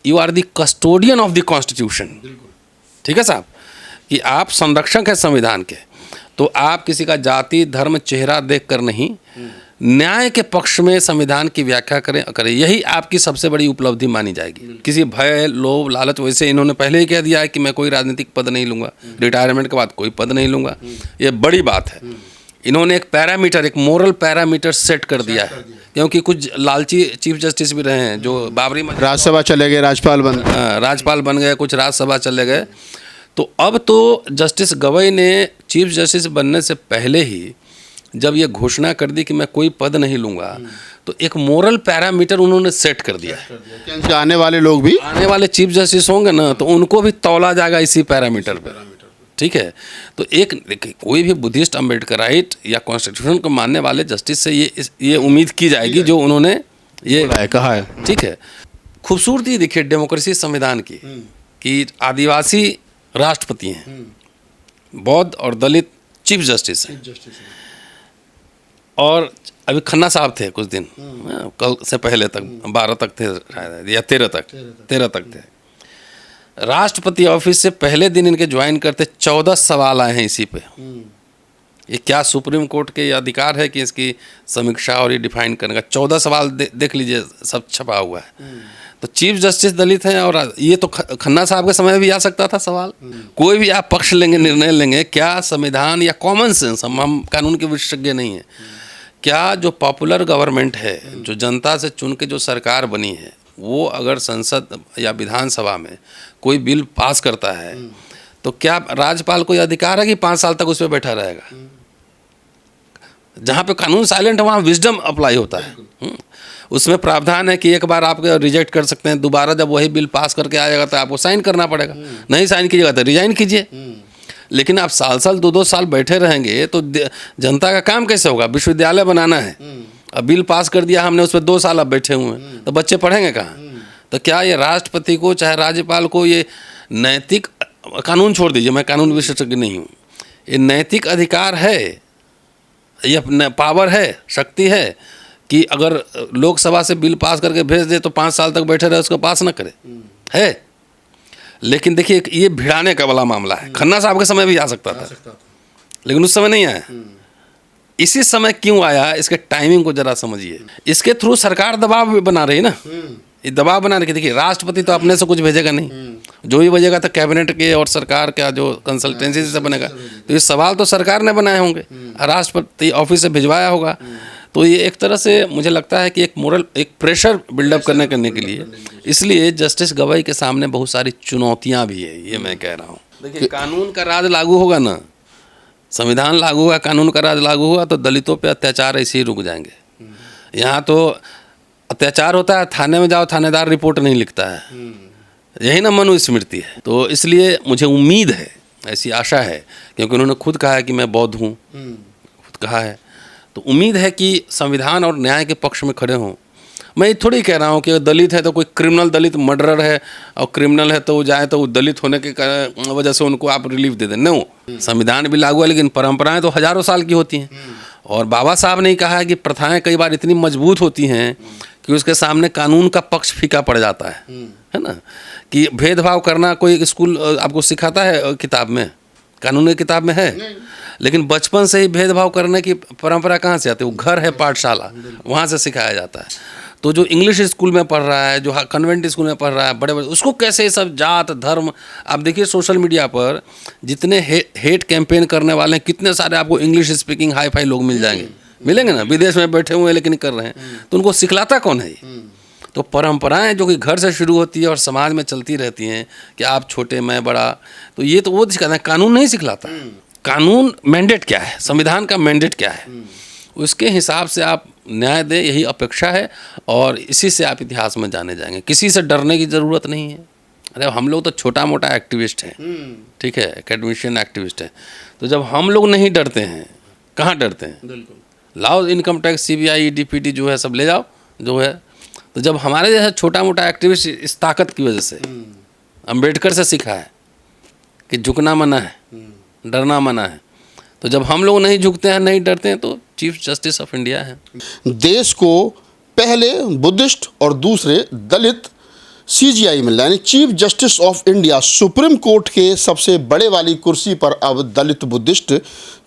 You are the custodian of the constitution. ठीक है साहब, कि आप संरक्षक हैं संविधान के, तो आप किसी का जाति धर्म चेहरा देखकर नहीं, न्याय के पक्ष में संविधान की व्याख्या करें, यही आपकी सबसे बड़ी उपलब्धि मानी जाएगी। किसी भय लोभ लालच, वैसे इन्होंने पहले ही कह दिया है कि मैं कोई राजनीतिक पद नहीं लूँगा, रिटायरमेंट के बाद कोई पद नहीं लूँगा, ये बड़ी बात है। इन्होंने एक पैरामीटर, एक मोरल पैरामीटर सेट कर दिया है, क्योंकि कुछ लालची चीफ जस्टिस भी रहे हैं जो बाबरी राज्यसभा चले गए, राज्यपाल बन गए, कुछ राज्यसभा चले गए। तो अब तो जस्टिस गवई ने चीफ जस्टिस बनने से पहले ही जब ये घोषणा कर दी कि मैं कोई पद नहीं लूँगा, तो एक मोरल पैरामीटर उन्होंने सेट कर दिया है। आने वाले लोग भी, आने वाले चीफ जस्टिस होंगे ना, तो उनको भी तौला जाएगा इसी पैरामीटर पर। ठीक है, तो एक कोई भी बुद्धिस्ट अम्बेडकराइट या कॉन्स्टिट्यूशन को मानने वाले जस्टिस से ये उम्मीद की जाएगी जो उन्होंने ये कहा है। ठीक है, खूबसूरती देखिए डेमोक्रेसी संविधान की, कि आदिवासी राष्ट्रपति हैं, बौद्ध और दलित चीफ जस्टिस हैं, और अभी खन्ना साहब थे कुछ दिन, कल से पहले तक 12 तक थे शायद, या 13 तक थे। राष्ट्रपति ऑफिस से पहले दिन इनके ज्वाइन करते 14 सवाल आए हैं इसी पे। ये क्या सुप्रीम कोर्ट के अधिकार है कि इसकी समीक्षा और ये डिफाइन करने का? 14 सवाल देख लीजिए, सब छपा हुआ है। तो चीफ जस्टिस दलित हैं, और ये तो खन्ना साहब के समय भी आ सकता था सवाल। कोई भी आप पक्ष लेंगे, निर्णय लेंगे, क्या संविधान या कॉमन सेंस, हम कानून के विशेषज्ञ नहीं हैं, क्या जो पॉपुलर गवर्नमेंट है, जो जनता से चुन के जो सरकार बनी है, वो अगर संसद या विधानसभा में कोई बिल पास करता है, तो क्या राज्यपाल को यह अधिकार है कि 5 साल तक उस पर बैठा रहेगा? जहाँ पे कानून साइलेंट है वहाँ विजडम अप्लाई होता है। उसमें प्रावधान है कि एक बार आप रिजेक्ट कर सकते हैं, दोबारा जब वही बिल पास करके आएगा तो आपको साइन करना पड़ेगा, नहीं साइन कीजिएगा तो रिजाइन कीजिए। लेकिन आप साल 2-2 साल बैठे रहेंगे तो जनता का काम कैसे होगा? विश्वविद्यालय बनाना है, अब बिल पास कर दिया हमने, उस पर 2 साल अब बैठे हुए हैं, तो बच्चे पढ़ेंगे कहाँ? तो क्या ये राष्ट्रपति को चाहे राज्यपाल को ये नैतिक, कानून छोड़ दीजिए, मैं कानून विशेषज्ञ नहीं हूँ, ये नैतिक अधिकार है, ये पावर है, शक्ति है कि अगर लोकसभा से बिल पास करके भेज दे तो 5 साल तक बैठे रहे, उसको पास ना करे? है। लेकिन देखिए ये भिड़ाने का वाला मामला है। खन्ना साहब के समय भी आ सकता था, लेकिन उस समय नहीं आया। इसी समय क्यों आया, इसके टाइमिंग को जरा समझिए। इसके थ्रू सरकार दबाव भी बना रही है ना, ये दबाव बना रही। देखिए राष्ट्रपति तो अपने से कुछ भेजेगा नहीं, जो भी भेजेगा तो कैबिनेट के और सरकार का जो कंसल्टेंसी से बनेगा। तो ये सवाल तो सरकार ने बनाए होंगे, राष्ट्रपति ऑफिस से भिजवाया होगा। तो ये एक तरह से मुझे लगता है कि एक मोरल, एक प्रेशर बिल्डअप करने के लिए, इसलिए जस्टिस गवई के सामने बहुत सारी चुनौतियाँ भी है, ये मैं कह रहा हूँ। देखिए कानून का राज लागू होगा ना, संविधान लागू हुआ, कानून का राज लागू हुआ, तो दलितों पे अत्याचार ऐसे ही रुक जाएंगे। यहाँ तो अत्याचार होता है, थाने में जाओ, थानेदार रिपोर्ट नहीं लिखता है, यही ना मनुस्मृति है। तो इसलिए मुझे उम्मीद है, ऐसी आशा है, क्योंकि उन्होंने खुद कहा है कि मैं बौद्ध हूँ, खुद कहा है, तो उम्मीद है कि संविधान और न्याय के पक्ष में खड़े हों। मैं ये थोड़ी कह रहा हूँ कि दलित है तो कोई क्रिमिनल, दलित मर्डरर है और क्रिमिनल है तो वो जाए तो वो दलित होने की वजह से उनको आप रिलीफ दे दें। नहीं, संविधान भी लागू है, लेकिन परंपराएं तो हजारों साल की होती हैं। और बाबा साहब ने कहा है कि प्रथाएं कई बार इतनी मजबूत होती हैं कि उसके सामने कानून का पक्ष फीका पड़ जाता है ना। कि भेदभाव करना कोई स्कूल आपको सिखाता है किताब में, कानून की किताब में है, लेकिन बचपन से ही भेदभाव करने की परंपरा कहाँ से आती है? वो घर है, पाठशाला, वहाँ से सिखाया जाता है। तो जो इंग्लिश स्कूल में पढ़ रहा है, जो कन्वेंट स्कूल में पढ़ रहा है, बड़े बड़े, उसको कैसे ये सब जात धर्म, आप देखिए सोशल मीडिया पर जितने हेट कैंपेन करने वाले हैं, कितने सारे आपको इंग्लिश स्पीकिंग हाई फाई लोग मिल जाएंगे, मिलेंगे ना, विदेश में बैठे हुए हैं लेकिन कर रहे हैं। तो उनको सिखलाता कौन है? तो परंपराएं जो कि घर से शुरू होती है और समाज में चलती रहती हैं कि आप छोटे मैं बड़ा, तो ये तो वो सिखाता है, कानून नहीं सिखलाता। कानून मैंडेट क्या है, संविधान का मैंडेट क्या है, उसके हिसाब से आप न्याय दें, यही अपेक्षा है, और इसी से आप इतिहास में जाने जाएंगे। किसी से डरने की ज़रूरत नहीं है। अरे हम लोग तो छोटा मोटा एक्टिविस्ट हैं, ठीक है, एकेडमिशियन एक्टिविस्ट हैं, तो जब हम लोग नहीं डरते हैं, कहाँ डरते हैं? लाओ इनकम टैक्स, CBI, DPT जो है सब ले जाओ जो है। तो जब हमारे जैसा छोटा मोटा एक्टिविस्ट इस ताकत की वजह से, अम्बेडकर से सीखा है कि झुकना मना है, डरना मना है, तो जब हम लोग नहीं झुकते हैं, नहीं डरते हैं, तो चीफ जस्टिस ऑफ इंडिया है। देश को पहले बुद्धिस्ट और दूसरे दलित सीजीआई मिल रहा है, यानी chief justice of India, supreme court के सबसे बड़े वाली कुर्सी पर अब दलित बुद्धिस्ट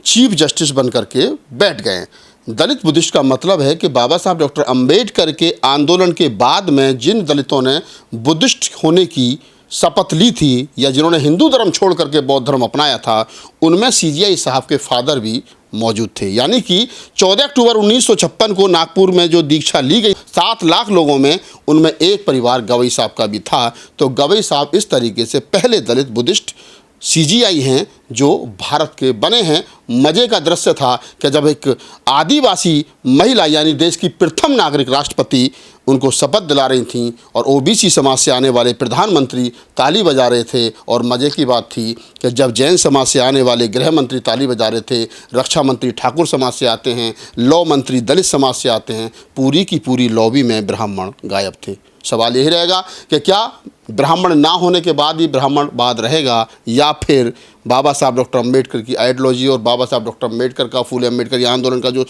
चीफ जस्टिस बन करके बैठ गए हैं। दलित बुद्धिस्ट का मतलब है कि बाबा साहब डॉक्टर अंबेडकर के आंदोलन के बाद में जिन दलितों ने बुद्धिस्ट होने की शपथ ली थी या जिन्होंने हिंदू धर्म छोड़ करके बौद्ध धर्म अपनाया था, उनमें सीजीआई साहब के फादर भी मौजूद थे। यानी कि 14 अक्टूबर 1956 को नागपुर में जो दीक्षा ली गई 7 लाख लोगों में, उनमें एक परिवार गवई साहब का भी था। तो गवई साहब इस तरीके से पहले दलित बुद्धिस्ट सीजीआई हैं जो भारत के बने हैं। मज़े का दृश्य था कि जब एक आदिवासी महिला यानी देश की प्रथम नागरिक राष्ट्रपति उनको शपथ दिला रही थीं और ओबीसी समाज से आने वाले प्रधानमंत्री ताली बजा रहे थे, और मज़े की बात थी कि जब जैन समाज से आने वाले गृह मंत्री ताली बजा रहे थे, रक्षा मंत्री ठाकुर समाज से आते हैं, लॉ मंत्री दलित समाज से आते हैं, पूरी की पूरी लॉबी में ब्राह्मण गायब थे। सवाल यही रहेगा कि क्या ब्राह्मण ना होने के बाद ही ब्राह्मणवाद रहेगा, या फिर बाबा साहब डॉक्टर अंबेडकर की आइडियोलॉजी और बाबा साहब डॉक्टर अंबेडकर का, फूले अंबेडकर आंदोलन का जो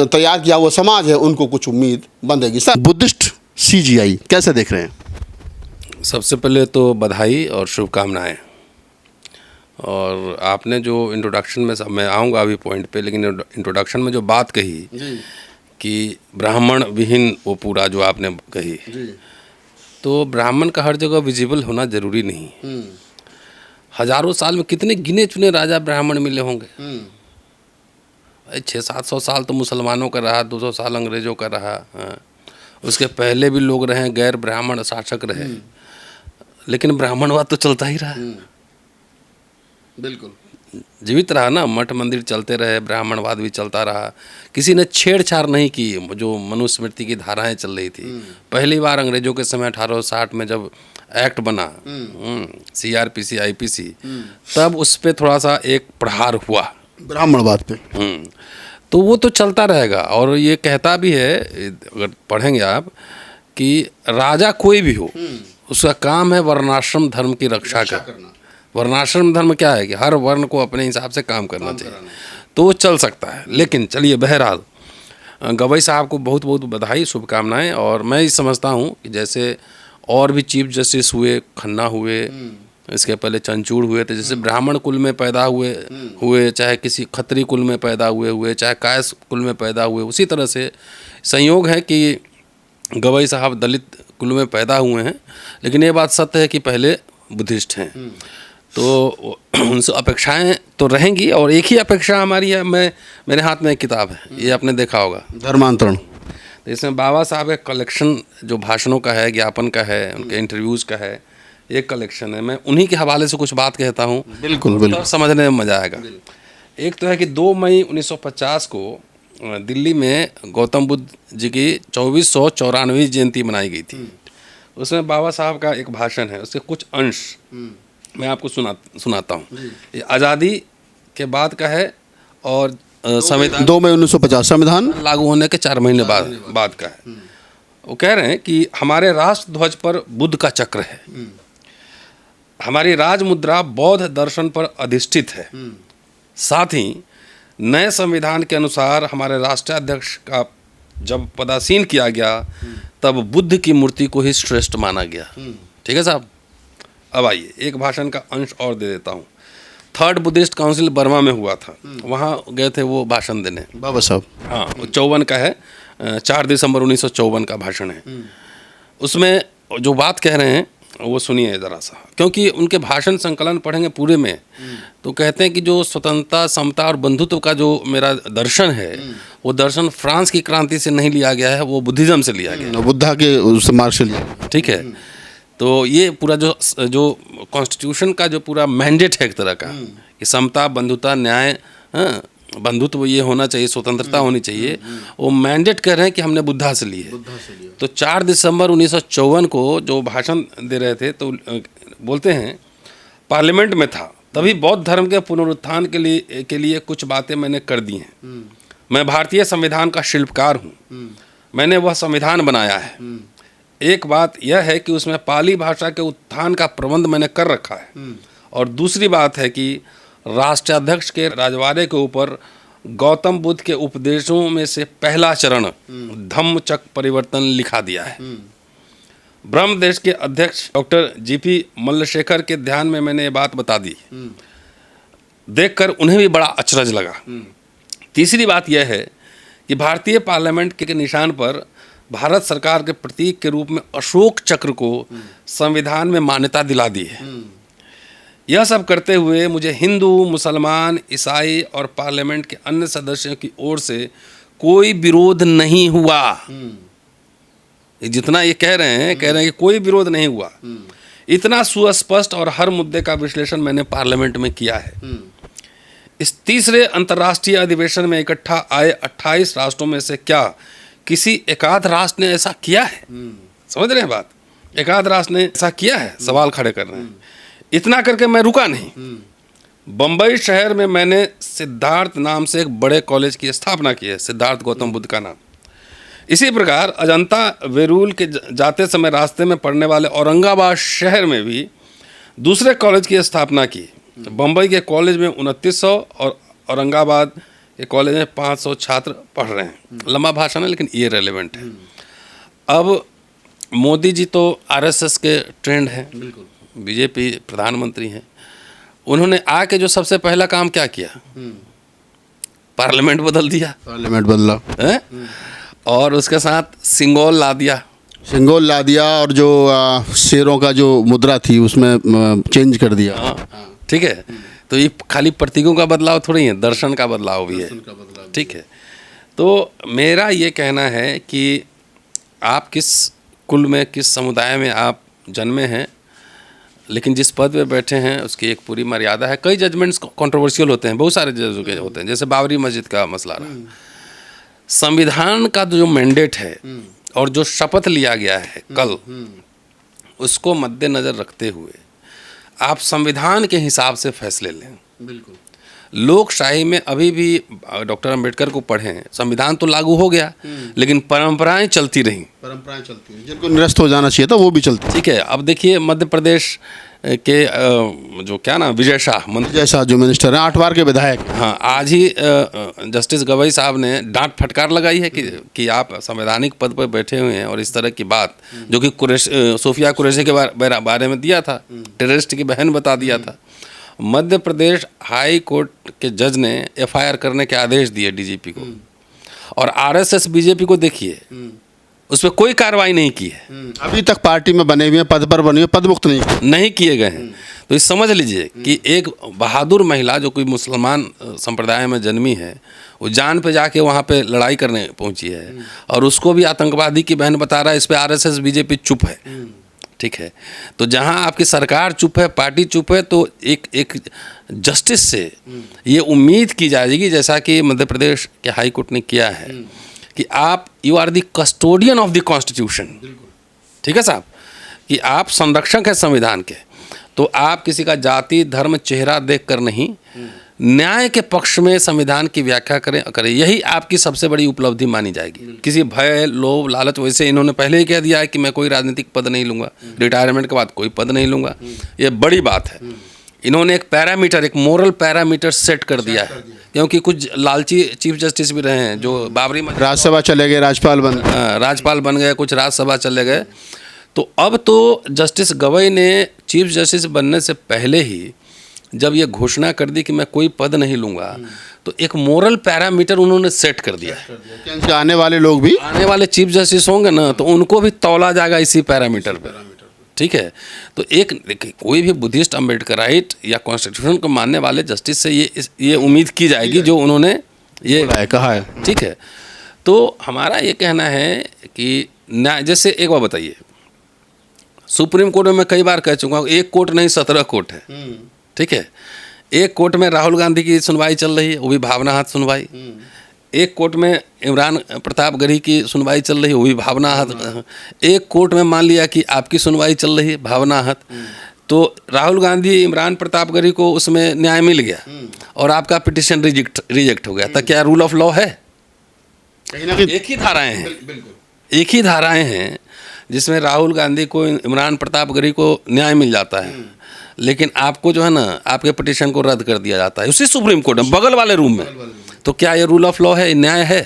तैयार किया हुआ समाज है, उनको कुछ उम्मीद बंधेगी। सर, बुद्धिस्ट सीजीआई कैसे देख रहे हैं? सबसे पहले तो बधाई और शुभकामनाएं। और आपने जो इंट्रोडक्शन में, मैं आऊँगा अभी पॉइंट पे, लेकिन इंट्रोडक्शन में जो बात कही कि ब्राह्मण विहीन वो पूरा जो आपने कही, तो ब्राह्मण का हर जगह विजिबल होना जरूरी नहीं है। हजारों साल में कितने गिने चुने राजा ब्राह्मण मिले होंगे। 600-700 साल तो मुसलमानों का रहा, 200 साल अंग्रेजों का रहा, उसके पहले भी लोग रहे, गैर ब्राह्मण शासक रहे, लेकिन ब्राह्मणवाद तो चलता ही रहा। बिल्कुल जीवित रहा ना, मठ मंदिर चलते रहे, ब्राह्मणवाद भी चलता रहा। किसी ने छेड़छाड़ नहीं की जो मनुस्मृति की धाराएं चल रही थी। पहली बार अंग्रेजों के समय 1860 में जब एक्ट बना, सीआरपीसी आईपीसी, तब उस पर थोड़ा सा एक प्रहार हुआ ब्राह्मणवाद पे। तो वो तो चलता रहेगा। और ये कहता भी है, अगर पढ़ेंगे आप, कि राजा कोई भी हो, उसका काम है वर्णाश्रम धर्म की रक्षा करना। वर्णाश्रम धर्म क्या है कि हर वर्ण को अपने हिसाब से काम करना चाहिए, तो वो चल सकता है। लेकिन चलिए, बहरहाल गवई साहब को बहुत बहुत बधाई, शुभकामनाएं। और मैं ये समझता हूँ कि जैसे और भी चीफ जस्टिस हुए, खन्ना हुए, इसके पहले चंचूड़ हुए थे, जैसे ब्राह्मण कुल में पैदा हुए, चाहे किसी खत्री कुल में पैदा हुए, चाहे कायस कुल में पैदा हुए, उसी तरह से संयोग है कि गवई साहब दलित कुल में पैदा हुए हैं। लेकिन ये बात सत्य है कि पहले बुद्धिस्ट हैं, तो उनसे अपेक्षाएं तो रहेंगी। और एक ही अपेक्षा हमारी है, मेरे हाथ में एक किताब है, ये आपने देखा होगा, धर्मांतरण। तो इसमें बाबा साहब का कलेक्शन जो भाषणों का है, ज्ञापन का है, उनके इंटरव्यूज़ का है, एक कलेक्शन है। मैं उन्हीं के हवाले से कुछ बात कहता हूँ, बिल्कुल तो समझने में मज़ा आएगा। एक तो है कि 2 मई 1950 को दिल्ली में गौतम बुद्ध जी की 2494वीं जयंती मनाई गई थी। उसमें बाबा साहब का एक भाषण है, उसके कुछ अंश मैं आपको सुनाता हूँ। ये आज़ादी के बाद का है और संविधान 2 मई 1950 संविधान लागू होने के 4 महीने बाद का है। वो कह रहे हैं कि हमारे राष्ट्र ध्वज पर बुद्ध का चक्र है, हमारी राज मुद्रा बौद्ध दर्शन पर अधिष्ठित है, साथ ही नए संविधान के अनुसार हमारे राष्ट्राध्यक्ष का जब पदासीन किया गया, तब बुद्ध की मूर्ति को ही श्रेष्ठ माना गया। ठीक है साहब। अब आइए एक भाषण का अंश और दे देता हूँ। 3rd बुद्धिस्ट काउंसिल बर्मा में हुआ था, वहाँ गए थे वो भाषण देने, बाबा साहब। हाँ, 54 का है, 4 दिसंबर 1954 का भाषण है। उसमें जो बात कह रहे हैं वो सुनिए ज़रा सा, क्योंकि उनके भाषण संकलन पढ़ेंगे पूरे में, तो कहते हैं कि जो स्वतंत्रता, समता और बंधुत्व का जो मेरा दर्शन है, वो दर्शन फ्रांस की क्रांति से नहीं लिया गया है, वो बुद्धिज़्म से लिया गया है, बुद्धा के उस मार्ग से लिया। ठीक है। तो ये पूरा जो कॉन्स्टिट्यूशन का जो पूरा मैंडेट है एक तरह का, कि समता, बंधुता, न्याय, बंधुत्व ये होना चाहिए, स्वतंत्रता होनी चाहिए, वो मैंडेट कह रहे हैं कि हमने बुद्धा से ली है। तो 4 दिसंबर 1954 को जो भाषण दे रहे थे, तो बोलते हैं पार्लियामेंट में था, तभी बौद्ध धर्म के पुनरुत्थान के लिए कुछ बातें मैंने कर दी हैं। मैं भारतीय संविधान का शिल्पकार हूँ, मैंने वह संविधान बनाया है। एक बात यह है कि उसमें पाली भाषा के उत्थान का प्रबंध मैंने कर रखा है, और दूसरी बात है कि राष्ट्राध्यक्ष के राजवाड़े के ऊपर गौतम बुद्ध के उपदेशों में से पहला चरण धम्मचक्र परिवर्तन लिखा दिया है। ब्रह्म देश के अध्यक्ष डॉक्टर जीपी मल्लशेखर के ध्यान में मैंने ये बात बता दी। देखकर उन्हें भी बड़ा अचरज लगा। तीसरी बात यह है कि भारतीय पार्लियामेंट के निशान पर भारत सरकार के प्रतीक के रूप में अशोक चक्र को संविधान में मान्यता दिला दी है। यह सब करते हुए मुझे हिंदू, मुसलमान, ईसाई और पार्लियामेंट के अन्य सदस्यों की ओर से कोई विरोध नहीं हुआ। जितना ये कह रहे हैं कि कोई विरोध नहीं हुआ। इतना सुस्पष्ट और हर मुद्दे का विश्लेषण मैंने पार्लियामेंट में किया है। इस तीसरे अंतर्राष्ट्रीय अधिवेशन में इकट्ठा आए 28 राष्ट्रों में से क्या किसी एकाध राष्ट्र ने ऐसा किया है? समझ रहे हैं बात? एकाध राष्ट्र ने ऐसा किया है? सवाल खड़े कर रहे हैं। इतना करके मैं रुका नहीं। बम्बई शहर में मैंने सिद्धार्थ नाम से एक बड़े कॉलेज की स्थापना की है, सिद्धार्थ गौतम बुद्ध का नाम। इसी प्रकार अजंता वेरूल के जाते समय रास्ते में पड़ने वाले औरंगाबाद शहर में भी दूसरे कॉलेज की स्थापना की। बम्बई के कॉलेज में 2900 और औरंगाबाद के कॉलेज में 500 छात्र पढ़ रहे हैं। लंबा भाषण है लेकिन ये रेलेवेंट है। अब मोदी जी तो आरएसएस के ट्रेंड हैं, बीजेपी प्रधानमंत्री हैं। उन्होंने आके जो सबसे पहला काम क्या किया? पार्लियामेंट बदल दिया। पार्लियामेंट बदला है? और उसके साथ सिंगोल ला दिया और जो शेरों का जो मुद्रा थी उसमें चेंज कर दिया। ठीक है। तो ये खाली प्रतीकों का बदलाव थोड़ी है, दर्शन का बदलाव भी है। ठीक है। तो मेरा ये कहना है कि आप किस कुल में, किस समुदाय में आप जन्मे हैं, लेकिन जिस पद पे बैठे हैं उसकी एक पूरी मर्यादा है। कई जजमेंट्स कंट्रोवर्शियल होते हैं, बहुत सारे जजों के होते हैं, जैसे बाबरी मस्जिद का मसला रहा। संविधान का जो मैंडेट है और जो शपथ लिया गया है कल, उसको मद्देनजर रखते हुए आप संविधान के हिसाब से फैसले लें। बिल्कुल। लोकशाही में अभी भी डॉक्टर अंबेडकर को पढ़ें, संविधान तो लागू हो गया लेकिन परंपराएं चलती रहीं। परंपराएं चलती हैं, जिनको निरस्त हो जाना चाहिए था वो भी चलती। ठीक है। अब देखिए मध्य प्रदेश के जो क्या नाम, विजय शाह जो मिनिस्टर हैं, 8 बार के विधायक। हाँ, आज ही जस्टिस गवई साहब ने डांट फटकार लगाई है कि आप संवैधानिक पद पर बैठे हुए हैं और इस तरह की बात, जो कि सोफिया कुरैशी के बारे में दिया था, टेररिस्ट की बहन बता दिया था। मध्य प्रदेश हाई कोर्ट के जज ने एफआईआर करने के आदेश दिए डीजीपी को, और आरएसएस बीजेपी को देखिए उस पर कोई कार्रवाई नहीं की है। अभी तक पार्टी में बने हुए हैं, पद पर बने हुए, पद मुक्त नहीं किए गए हैं। तो ये समझ लीजिए कि एक बहादुर महिला जो कोई मुसलमान संप्रदाय में जन्मी है, वो जान पे जाके वहाँ पे लड़ाई करने पहुँची है और उसको भी आतंकवादी की बहन बता रहा है। इस पर आरएसएस बीजेपी चुप है। ठीक है। तो जहाँ आपकी सरकार चुप है, पार्टी चुप है, तो एक जस्टिस से ये उम्मीद की जाएगी, जैसा कि मध्य प्रदेश के हाई कोर्ट ने किया है, कि आप you are the custodian of the constitution. ठीक है साहब, कि आप संरक्षक हैं संविधान के। तो आप किसी का जाति, धर्म, चेहरा देखकर नहीं, न्याय के पक्ष में संविधान की व्याख्या करें। यही आपकी सबसे बड़ी उपलब्धि मानी जाएगी। किसी भय, लोभ, लालच, वैसे इन्होंने पहले ही कह दिया है कि मैं कोई राजनीतिक पद नहीं लूँगा, रिटायरमेंट के बाद कोई पद नहीं लूँगा। ये बड़ी बात है। इन्होंने एक पैरामीटर, एक मोरल पैरामीटर सेट कर दिया है, क्योंकि कुछ लालची चीफ जस्टिस भी रहे हैं जो बाबरी राज्यसभा चले गए, राज्यपाल बन गए, कुछ राज्यसभा चले गए। तो अब तो जस्टिस गवई ने चीफ जस्टिस बनने से पहले ही जब ये घोषणा कर दी कि मैं कोई पद नहीं लूँगा, तो एक मोरल पैरामीटर उन्होंने सेट कर दिया है। आने वाले लोग भी, आने वाले चीफ जस्टिस होंगे ना, तो उनको भी तौला जाएगा इसी पैरामीटर पर। ठीक है। तो कोई भी बुद्धिस्ट, अम्बेडकराइट या कॉन्स्टिट्यूशन को मानने वाले जस्टिस से ये उम्मीद की जाएगी जो उन्होंने ये कहा है। ठीक है। तो हमारा ये कहना है कि न्याय, जैसे एक बार बताइए, सुप्रीम कोर्ट में मैं कई बार कह चुका हूँ, एक कोर्ट नहीं 17 कोर्ट है। ठीक है। एक कोर्ट में राहुल गांधी की सुनवाई चल रही है, वो भी भावनाहत सुनवाई। एक कोर्ट में इमरान प्रतापगढ़ी की सुनवाई चल रही है, वो भी भावनाहत। एक कोर्ट में मान लिया कि आपकी सुनवाई चल रही है, भावनाहत। तो राहुल गांधी, इमरान प्रतापगढ़ी को उसमें न्याय मिल गया और आपका पिटिशन रिजेक्ट हो गया। तो क्या रूल ऑफ लॉ है? एक ही धाराएं हैं, एक ही धाराएं हैं जिसमें राहुल गांधी को, इमरान प्रतापगढ़ी को न्याय मिल जाता है, लेकिन आपको जो है ना, आपके पिटिशन को रद्द कर दिया जाता है उसी सुप्रीम कोर्ट में, बगल वाले रूम में। तो क्या ये रूल ऑफ लॉ है? न्याय है?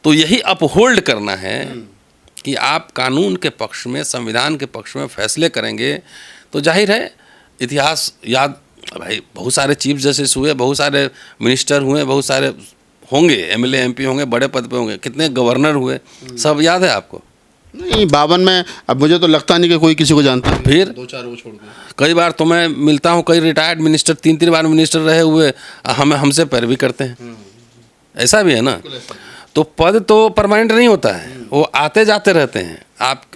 तो यही अपहोल्ड करना है कि आप कानून के पक्ष में, संविधान के पक्ष में फैसले करेंगे तो जाहिर है इतिहास याद, भाई बहुत सारे चीफ जस्टिस हुए, बहुत सारे मिनिस्टर हुए, बहुत सारे होंगे, एमएलए एमपी होंगे, बड़े पद पे होंगे, कितने गवर्नर हुए, सब याद है आपको? नहीं, 52 में अब मुझे तो लगता नहीं कि कोई किसी को जानता है। फिर 2-4 वो छोड़ के। कई बार तो मैं मिलता हूँ, कई रिटायर्ड मिनिस्टर 3-3 बार मिनिस्टर रहे हुए हमसे पैरवी करते हैं, ऐसा भी है ना। तो पद तो परमानेंट नहीं होता है, वो आते जाते रहते हैं।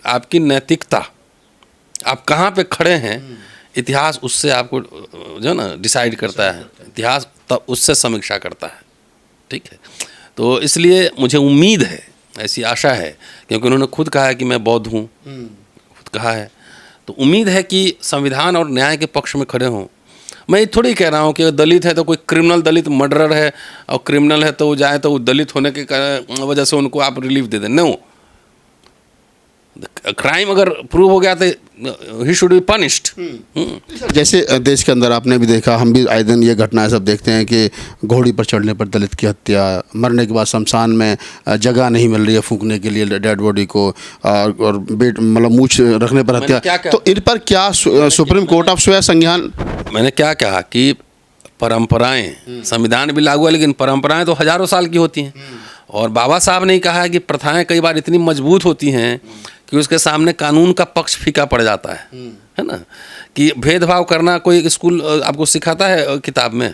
आपकी नैतिकता, आप कहाँ पे खड़े हैं, इतिहास उससे आपको जो है ना डिसाइड करता है, इतिहास तब उससे समीक्षा करता है, ठीक है। तो इसलिए मुझे उम्मीद है, ऐसी आशा है, क्योंकि उन्होंने खुद कहा है कि मैं बौद्ध हूँ, खुद कहा है, तो उम्मीद है कि संविधान और न्याय के पक्ष में खड़े हों। मैं ये थोड़ी कह रहा हूँ कि दलित है तो कोई क्रिमिनल दलित मर्डरर है और क्रिमिनल है तो वो जाए तो वो दलित होने के वजह से उनको आप रिलीफ दे दें, नो। क्राइम अगर प्रूव हो गया तो ही शुड बी पनिश्ड। जैसे देश के अंदर आपने भी देखा, हम भी आए दिन ये घटनाएं सब देखते हैं कि घोड़ी पर चढ़ने पर दलित की हत्या, मरने के बाद शमशान में जगह नहीं मिल रही है फूंकने के लिए डेड बॉडी को, और बेट मतलब मूछ रखने पर हत्या। तो इन पर क्या सुप्रीम कोर्ट ऑफ स्वयं संज्ञान? मैंने क्या कहा कि परंपराएं, संविधान भी लागू है लेकिन परंपराएं तो हजारों साल की होती हैं। और बाबा साहब ने कहा है कि प्रथाएं कई बार इतनी मजबूत होती हैं कि उसके सामने कानून का पक्ष फीका पड़ जाता है ना। कि भेदभाव करना कोई स्कूल आपको सिखाता है किताब में,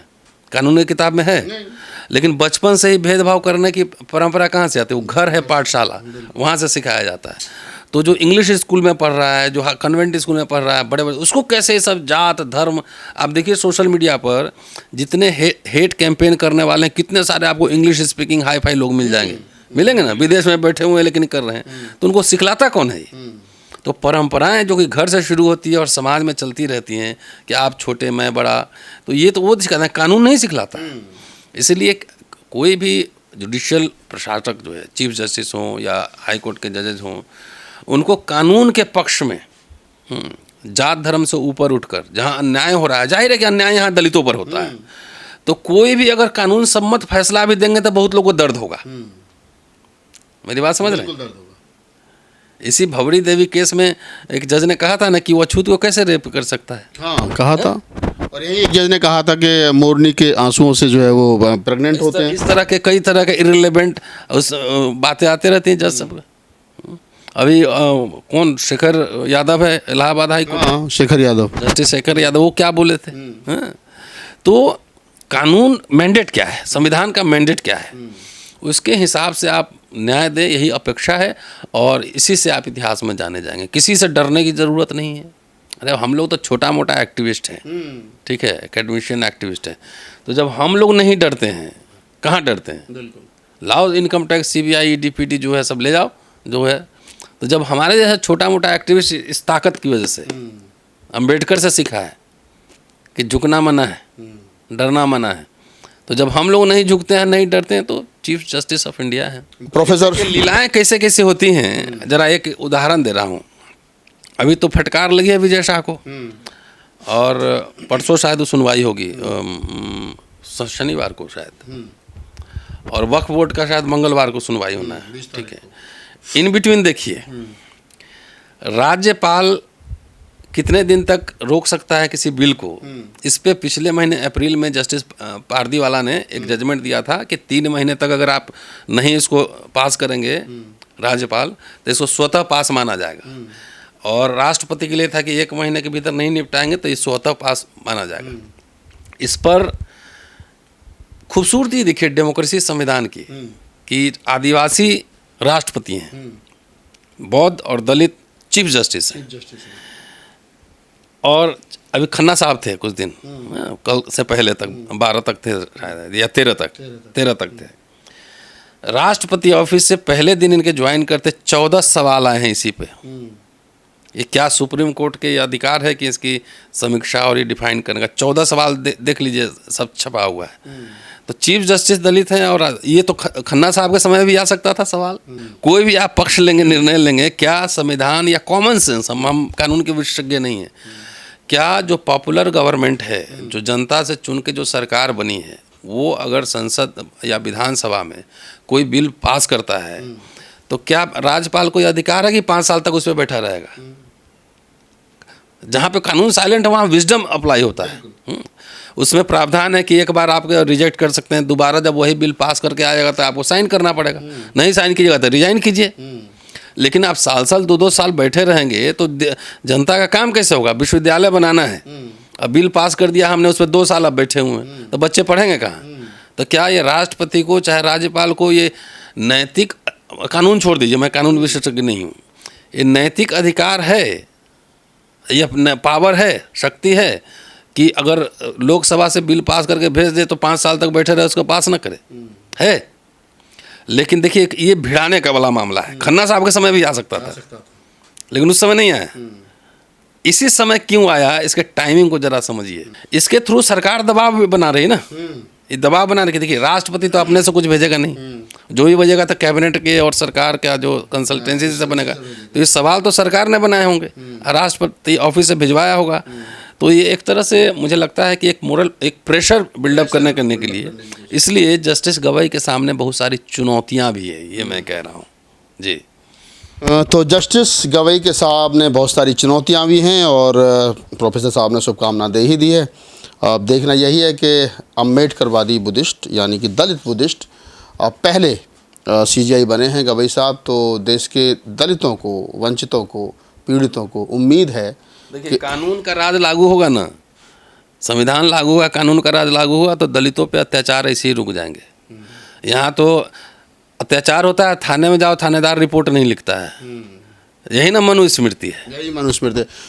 कानूनी किताब में है, लेकिन बचपन से ही भेदभाव करने की परंपरा कहाँ से आती है? वो घर है, पाठशाला, वहाँ से सिखाया जाता है। तो जो इंग्लिश स्कूल में पढ़ रहा है, जो कन्वेंट स्कूल में पढ़ रहा है, बड़े बड़े, उसको कैसे ये सब जात धर्म, आप देखिए सोशल मीडिया पर जितने हेट कैंपेन करने वाले हैं, कितने सारे आपको इंग्लिश स्पीकिंग हाई फाई लोग मिल जाएंगे, मिलेंगे ना, विदेश में बैठे हुए हैं लेकिन कर रहे हैं। तो उनको सिखलाता कौन है? तो परंपराएं जो कि घर से शुरू होती है और समाज में चलती रहती हैं कि आप छोटे मैं बड़ा, तो ये तो वो सिखाता है, कानून नहीं सिखलाता। इसलिए कोई भी जुडिशियल प्रशासक जो है, चीफ जस्टिस हों या हाई कोर्ट के जजेज हों, उनको कानून के पक्ष में जात धर्म से ऊपर उठकर, जहाँ अन्याय हो रहा है, जाहिर है कि अन्याय यहाँ दलितों पर होता है, तो कोई भी अगर कानून सम्मत फैसला भी देंगे तो बहुत लोगों को दर्द होगा। मेरी बात समझ रहे हैं? इसी भवरी देवी केस में एक जज ने कहा था ना कि वो अछूत को कैसे रेप कर सकता है। हाँ, कहा था। और यही एक जज ने कहा था कि मोरनी के आंसुओं से जो है वो प्रेग्नेंट होते हैं। इस तरह के कई तरह के इररिलेवेंट उस बातें आते रहती हैं जज सब। अभी कौन, शेखर यादव है इलाहाबाद हाई कोर्ट, हाँ, शेखर यादव, जस्टिस शेखर यादव, वो क्या बोले थे? तो कानून मैंडेट क्या है, संविधान का मैंडेट क्या है, उसके हिसाब से आप न्याय दें, यही अपेक्षा है। और इसी से आप इतिहास में जाने जाएंगे। किसी से डरने की ज़रूरत नहीं है। अरे हम लोग तो छोटा मोटा एक्टिविस्ट हैं, ठीक है, एकेडमिशियन एक्टिविस्ट हैं। तो जब हम लोग नहीं डरते हैं, कहाँ डरते हैं? बिल्कुल, लाओ इनकम टैक्स, CBI, ED, जो है सब ले जाओ जो है। तो जब हमारे जैसा छोटा मोटा एक्टिविस्ट इस ताकत की वजह से, अम्बेडकर से सीखा है कि झुकना मना है, डरना मना है, तो जब हम लोग नहीं झुकते हैं, नहीं डरते हैं, तो चीफ जस्टिस ऑफ इंडिया है। प्रोफेसर, लीलाएं कैसे कैसे होती हैं, जरा एक उदाहरण दे रहा हूँ। अभी तो फटकार लगी है विजय शाह को, और परसों शायद सुनवाई होगी, शनिवार को शायद, और वक्फ बोर्ड का शायद मंगलवार को सुनवाई होना है, ठीक है। इन बिटवीन देखिए, राज्यपाल कितने दिन तक रोक सकता है किसी बिल को? इस पे पिछले महीने अप्रैल में जस्टिस पारदीवाला ने एक जजमेंट दिया था कि 3 महीने तक अगर आप नहीं इसको पास करेंगे राज्यपाल, तो इसको स्वतः पास माना जाएगा। और राष्ट्रपति के लिए था कि 1 महीने के भीतर नहीं निपटाएंगे तो ये स्वतः पास माना जाएगा। इस पर खूबसूरती देखिए डेमोक्रेसी संविधान की, कि आदिवासी राष्ट्रपति हैं, बौद्ध और दलित चीफ जस्टिस हैं। और अभी खन्ना साहब थे कुछ दिन, कल से पहले तक 12 तक थे शायद, या 13 तक थे। राष्ट्रपति ऑफिस से पहले दिन इनके ज्वाइन करते 14 सवाल आए हैं इसी पे। ये क्या सुप्रीम कोर्ट के अधिकार है कि इसकी समीक्षा और ये डिफाइन करने का? 14 सवाल देख लीजिए, सब छपा हुआ है। तो चीफ जस्टिस दलित हैं, और ये तो खन्ना साहब के समय भी आ सकता था सवाल। कोई भी आप पक्ष लेंगे, निर्णय लेंगे, क्या संविधान या कॉमन सेंस, हम कानून के विशेषज्ञ नहीं हैं, क्या जो पॉपुलर गवर्नमेंट है, जो जनता से चुन के जो सरकार बनी है, वो अगर संसद या विधानसभा में कोई बिल पास करता है तो क्या राज्यपाल को यह अधिकार है कि 5 साल तक उस पर बैठा रहेगा? जहाँ पे कानून साइलेंट है वहाँ विजडम अप्लाई होता है। उसमें प्रावधान है कि एक बार आप रिजेक्ट कर सकते हैं, दोबारा जब वही बिल पास करके आएगा तो आपको साइन करना पड़ेगा। नहीं साइन कीजिएगा तो रिजाइन कीजिए। लेकिन आप साल 2-2 साल बैठे रहेंगे तो जनता का काम कैसे होगा? विश्वविद्यालय बनाना है, अब बिल पास कर दिया हमने, उस पर 2 साल अब बैठे हुए हैं, तो बच्चे पढ़ेंगे कहाँ? तो क्या ये राष्ट्रपति को चाहे राज्यपाल को ये नैतिक, कानून छोड़ दीजिए, मैं कानून विशेषज्ञ नहीं हूँ, ये नैतिक अधिकार है, ये पावर है, शक्ति है कि अगर लोकसभा से बिल पास करके भेज दे तो 5 साल तक बैठे रहे, उसको पास न करे? है। लेकिन देखिए ये भिड़ाने का वाला मामला है। खन्ना साहब के समय भी आ सकता था, लेकिन उस समय नहीं आया। इसी समय क्यों आया, इसके टाइमिंग को जरा समझिए। इसके थ्रू सरकार दबाव भी बना रही है ना, ये दबाव बना रही। देखिए राष्ट्रपति तो अपने से कुछ भेजेगा नहीं, जो भी भेजेगा तो कैबिनेट के और सरकार का जो कंसल्टेंसी से बनेगा। तो ये सवाल तो सरकार ने बनाए होंगे, राष्ट्रपति ऑफिस से भिजवाया होगा। तो ये एक तरह से मुझे लगता है कि एक मोरल, एक प्रेशर बिल्डअप करने के लिए, इसलिए जस्टिस गवाई के सामने बहुत सारी चुनौतियाँ भी है, ये मैं कह रहा हूँ जी। तो जस्टिस गवई के साहब ने बहुत सारी चुनौतियां भी हैं और प्रोफेसर साहब ने शुभकामना दे ही दी है। अब देखना यही है कि अम्बेडकरवादी बुद्धिस्ट यानी कि दलित बुद्धिस्ट पहले सीजीआई बने हैं गवई साहब, तो देश के दलितों को, वंचितों को, पीड़ितों को उम्मीद है। देखिए कानून का राज लागू होगा ना, संविधान लागू हुआ, कानून का राज लागू हुआ, तो दलितों पे अत्याचार ऐसे ही रुक जाएंगे। यहाँ तो अत्याचार होता है, थाने में जाओ, थानेदार रिपोर्ट नहीं लिखता है, यही ना मनुस्मृति है। यही मनुस्मृति।